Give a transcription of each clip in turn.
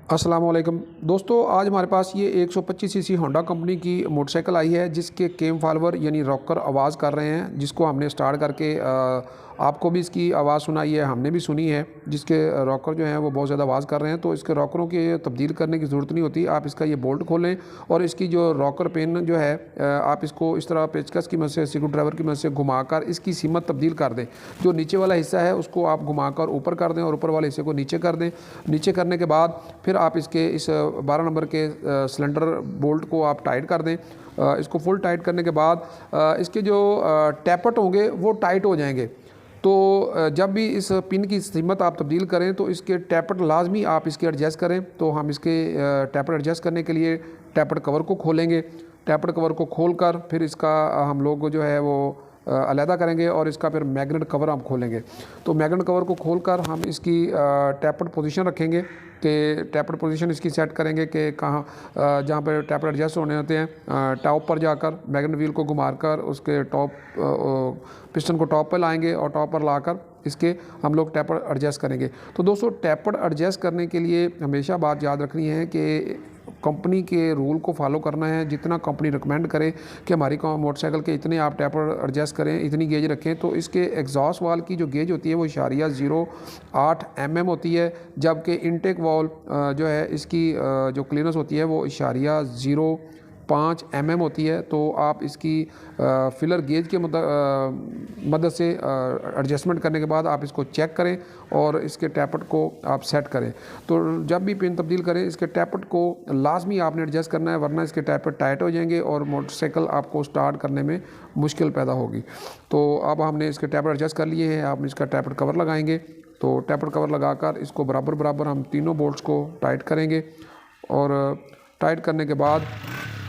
अस्सलाम वालेकुम दोस्तों, आज हमारे पास ये 125 सीसी होंडा कंपनी की मोटरसाइकिल आई है जिसके केम फॉलोवर यानी रॉकर आवाज़ कर रहे हैं, जिसको हमने स्टार्ट करके आपको भी इसकी आवाज़ सुनाई है, हमने भी सुनी है। जिसके रॉकर जो हैं वो बहुत ज़्यादा आवाज़ कर रहे हैं, तो इसके रॉकरों की तब्दील करने की ज़रूरत नहीं होती। आप इसका ये बोल्ट खोलें और इसकी जो रॉकर पिन जो है आप इसको इस तरह पेचकस की मदद से, स्क्रू ड्राइवर की मदद से घुमाकर इसकी सीमत तब्दील कर दें। जो नीचे वाला हिस्सा है उसको आप घुमाकर ऊपर कर दें और ऊपर वाले हिस्से को नीचे कर दें। नीचे करने के बाद फिर आप इसके इस 12 नंबर के सिलेंडर बोल्ट को आप टाइट कर दें। इसको फुल टाइट करने के बाद इसके जो टैपट होंगे वो टाइट हो जाएंगे। तो जब भी इस पिन की सीमत आप तब्दील करें तो इसके टैपट लाजमी आप इसके एडजस्ट करें। तो हम इसके टैपट एडजस्ट करने के लिए टैपट कवर को खोलेंगे। टैपट कवर को खोलकर फिर इसका हम लोग जो है वो अलहदा करेंगे और इसका फिर मैग्नेट कवर हम खोलेंगे। तो मैग्नेट कवर को खोलकर हम इसकी टैपट पोजीशन रखेंगे कि टैपट पोजीशन इसकी सेट करेंगे कि कहाँ जहाँ पर टैपट एडजस्ट होने होते हैं। टॉप पर जाकर मैग्नेट व्हील को घुमाकर उसके टॉप पिस्टन को टॉप पर लाएंगे और टॉप पर लाकर इसके हम लोग टैपट एडजस्ट करेंगे। तो दोस्तों, टैपट एडजस्ट करने के लिए हमेशा बात याद रखनी है कि कंपनी के रूल को फॉलो करना है। जितना कंपनी रिकमेंड करे कि हमारी मोटरसाइकिल के इतने आप टैपर एडजस्ट करें, इतनी गेज रखें, तो इसके एग्जॉस्ट वाल की जो गेज होती है वो 0.08 mm होती है, जबकि इनटेक वाल जो है इसकी जो क्लीयरेंस होती है वो 0.05 mm होती है। तो आप इसकी फिलर गेज के मदद से एडजस्टमेंट करने के बाद आप इसको चेक करें और इसके टैपट को आप सेट करें। तो जब भी पिन तब्दील करें इसके टैपट को लाजमी आपने एडजस्ट करना है, वरना इसके टैपट टाइट हो जाएंगे और मोटरसाइकिल आपको स्टार्ट करने में मुश्किल पैदा होगी। तो अब हमने इसके टैपट एडजस्ट कर लिए हैं, आप इसका टैपट कवर लगाएंगे। तो टैपट कवर लगाकर इसको बराबर बराबर हम तीनों बोल्ट्स को टाइट करेंगे और टाइट करने के बाद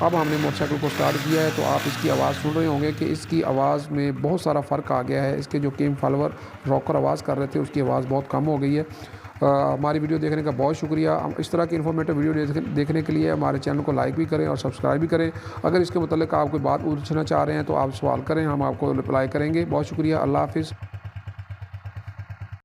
अब हमने मोटरसाइकिल को स्टार्ट किया है। तो आप इसकी आवाज़ सुन रहे होंगे कि इसकी आवाज़ में बहुत सारा फ़र्क आ गया है। इसके जो केम फॉलोवर रॉकर आवाज़ कर रहे थे उसकी आवाज़ बहुत कम हो गई है। हमारी वीडियो देखने का बहुत शुक्रिया। इस तरह की इन्फॉर्मेटिव वीडियो देखने के लिए हमारे चैनल को लाइक भी करें और सब्सक्राइब भी करें। अगर इसके मतलब आप कोई बात पूछना चाह रहे हैं तो आप सवाल करें, हम आपको रिप्लाई करेंगे। बहुत शुक्रिया। अल्लाह हाफ़िज़।